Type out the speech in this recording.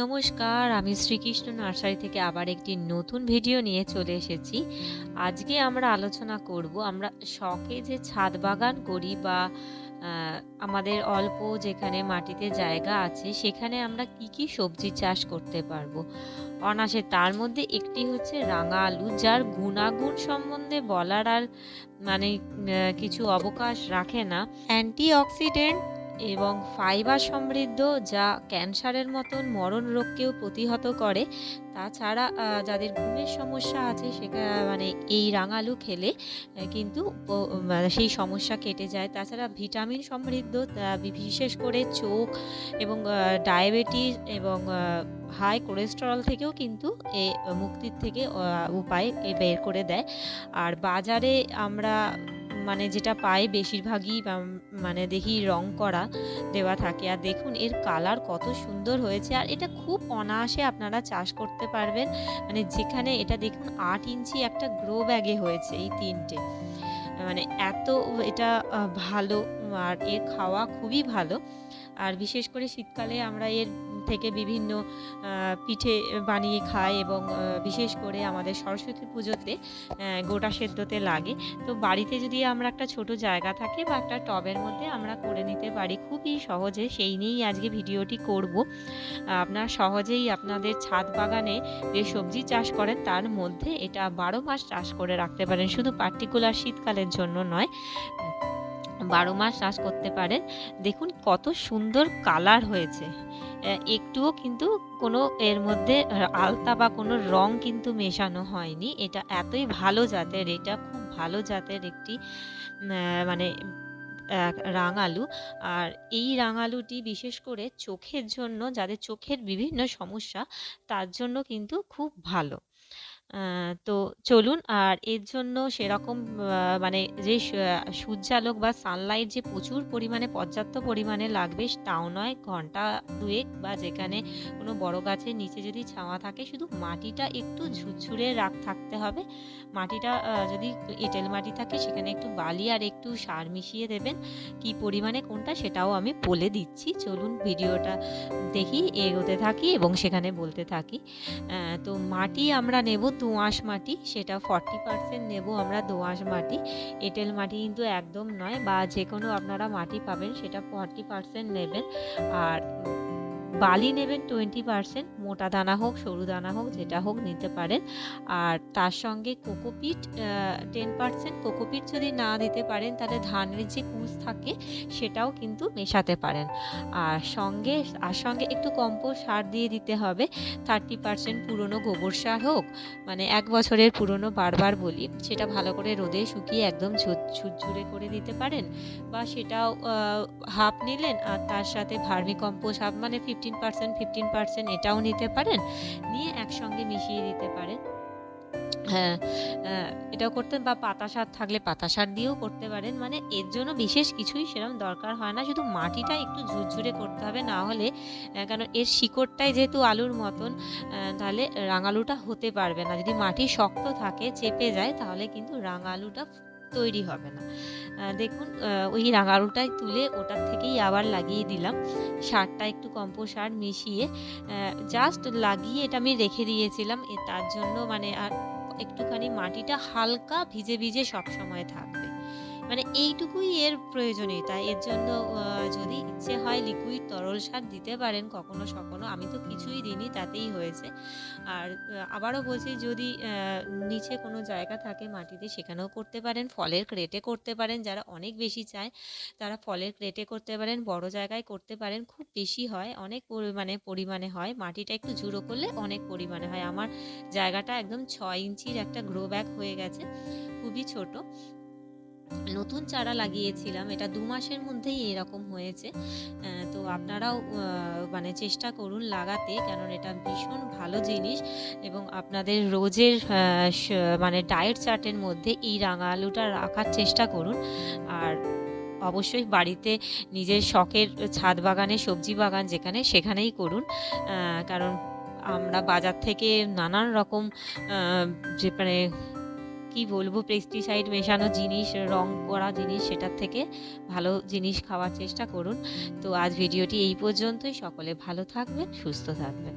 নমস্কার, আমি শ্রীকৃষ্ণ নার্সারি থেকে আবার একটি নতুন ভিডিও নিয়ে চলে এসেছি। আজকে আমরা আলোচনা করব আমরা শখে যে ছাদ বাগান করি বা আমাদের অল্প যেখানে মাটিতে জায়গা আছে সেখানে আমরা কি সবজি চাষ করতে পারবো অনায়াসে। তার মধ্যে একটি হচ্ছে রাঙা আলু, যার গুণাগুণ সম্বন্ধে বলার আর মানে কিছু অবকাশ রাখে না। অ্যান্টিঅক্সিডেন্ট এবং ফাইবার সমৃদ্ধ, যা ক্যান্সারের মতন মরণ রোগকেও প্রতিহত করে। তাছাড়া যাদের ঘুমের সমস্যা আছে মানে এই রাঙালু খেলে কিন্তু সেই সমস্যা কেটে যায়। তাছাড়া ভিটামিন সমৃদ্ধ, বিশেষ করে চোখ এবং ডায়াবেটিস এবং হাই কোলেস্টেরল থেকেও কিন্তু মুক্তির থেকে উপায় বের করে দেয়। আর বাজারে আমরা মানে যেটা পাই বেশিরভাগই মানে দেখি রং করা দেওয়া থাকে। আর দেখুন এর কালার কত সুন্দর হয়েছে, আর এটা খুব অনায়াসে আপনারা চাষ করতে পারবেন। মানে যেখানে এটা দেখুন 8 ইঞ্চি একটা গ্রো ব্যাগে হয়েছে এই তিনটে, মানে এত এটা ভালো, আর এর খাওয়া খুবই ভালো। আর বিশেষ করে শীতকালে আমরা এর থেকে বিভিন্ন পিঠে বানিয়ে খাই এবং বিশেষ করে আমাদের সরস্বতী পুজোতে গোটা সেদ্ধতে লাগে। তো বাড়িতে যদি আমরা একটা ছোট জায়গা থাকে বা একটা টবের মধ্যে আমরা করে নিতে পারি খুবই সহজে, সেই নিয়েই আজকে ভিডিওটি করব। আপনারা সহজেই আপনাদের ছাদ বাগানে যে সবজি চাষ করেন তার মধ্যে এটা 12 মাস চাষ করে রাখতে পারেন, শুধু পার্টিকুলার শীতকালের জন্য নয়, 12 মাস চাষ করতে পারেন। দেখুন কত সুন্দর কালার হয়েছে, একটুও কিন্তু কোনো এর মধ্যে আলতা বা কোনো রং কিন্তু মেশানো হয়নি। এটা এতই ভালো জাতের, এটা খুব ভালো জাতের একটি মানে রাঙালু। আর এই রাঙালুটি বিশেষ করে চোখের জন্য, যাদের চোখের বিভিন্ন সমস্যা তার জন্য কিন্তু খুব ভালো। তো চলুন, আর এর জন্য সেরকম মানে যে সূর্যালোক বা সানলাইট যে প্রচুর পরিমাণে পর্যাপ্ত পরিমাণে লাগবে তাও নয়, ঘন্টা 2 বা যেখানে কোনো বড় গাছের নিচে যদি ছাওয়া থাকে, শুধু মাটিটা একটু ঝুরঝুরে থাকতে হবে। মাটিটা যদি এঁটেল মাটি থাকে সেখানে একটু বালি আর একটু সার মিশিয়ে দেবেন। কি পরিমাণে কোনটা সেটাও আমি বলে দিচ্ছি, চলুন ভিডিওটা দেখি, এগোতে থাকি এবং সেখানে বলতে থাকি। তো মাটি আমরা নেব দোআঁশ মাটি, সেটা 40% নেব আমরা দোআঁশ মাটি। এঁটেল মাটি কিন্তু একদম নয়, বা যে কোনো আপনারা মাটি পাবেন সেটা 40% নেবেন। আর বালি নেবেন 20%, মোটা দানা হোক সরু দানা হোক যেটা হোক নিতে পারেন। আর তার সঙ্গে কোকোপিট 10%, কোকোপিট যদি না দিতে পারেন তাহলে ধানের যে কুচ থাকে সেটাও কিন্তু মেশাতে পারেন। আর সঙ্গে একটু কম্পোস্ট সার দিয়ে দিতে হবে। 30% পুরনো গোবর সার হোক, মানে 1 বছরের পুরনো, বারবার বলি, সেটা ভালো করে রোদে শুকিয়ে একদম ঝুরঝুরে করে দিতে পারেন। বা সেটাও হাফ নিলেন, আর তার সাথে ভার্মি কম্পোস্ট হাফ, মানে 15% এটাও নিতে পারেন, নিয়ে একসঙ্গে মিশিয়ে দিতে পারেন। হ্যাঁ, এটাও করতে, বা পাতা সার থাকলে পাতা সার দিয়েও করতে পারেন। মানে এর জন্য বিশেষ কিছুই সেরকম দরকার হয় না, শুধু মাটিটা একটু ঝুরঝুরে করতে হবে, না হলে কারণ এর শিকড়টাই যেহেতু আলুর মতন, তাহলে রাঙালুটা হতে পারবে না। যদি মাটি শক্ত থাকে, চেপে যায়, তাহলে কিন্তু রাঙালুটা তৈরি হবে না। দেখুন ওই রাঙালুটাই তুলে ওটার থেকেই আবার লাগিয়ে দিলাম সারটা, একটু কম্পোস্ট সার মিশিয়ে জাস্ট লাগিয়ে এটা আমি রেখে দিয়েছিলাম। তার জন্য মানে আর একটুখানি মাটিটা হালকা ভিজে ভিজে সব সময় থাকবে, মানে এইটুকুই এর প্রয়োজনীয়তা। এর জন্য যদি ইচ্ছে হয় লিকুইড তরল সার দিতে পারেন কখনো সখনো, আমি তো কিছুই দিইনি, তাতেই হয়েছে। আর আবারও বলছি, যদি নিচে কোনো জায়গা থাকে মাটিতে সেখানেও করতে পারেন, ফলের ক্রেটে করতে পারেন, যারা অনেক বেশি চায় তারা ফলের ক্রেটে করতে পারেন, বড় জায়গায় করতে পারেন। খুব বেশি হয়, অনেক পরিমাণে হয়, মাটিটা একটু ঝুড়ো করলে অনেক পরিমাণে হয়। আমার জায়গাটা একদম 6 ইঞ্চির একটা গ্রো ব্যাগ হয়ে গেছে, খুবই ছোট, নতুন চারা লাগিয়েছিলাম, এটা 2 মাসের মধ্যেই এরকম হয়েছে। তো আপনারাও মানে চেষ্টা করুন লাগাতে, কারণ এটা ভীষণ ভালো জিনিস এবং আপনাদের রোজের মানে ডায়েট চার্টের মধ্যে এই রাঙা আলুটা রাখার চেষ্টা করুন। আর অবশ্যই বাড়িতে নিজের শখের ছাদ বাগানে, সবজি বাগান যেখানে সেখানেই করুন, কারণ আমরা বাজার থেকে নানান রকম যে মানে কি বলবো, পেস্টিসাইড মেশানো জিনিস, রং করা জিনিস, সেটার থেকে ভালো জিনিস খাওয়ার চেষ্টা করুন। তো আজ ভিডিওটি এই পর্যন্তই, সকলে ভালো থাকবেন, সুস্থ থাকবেন।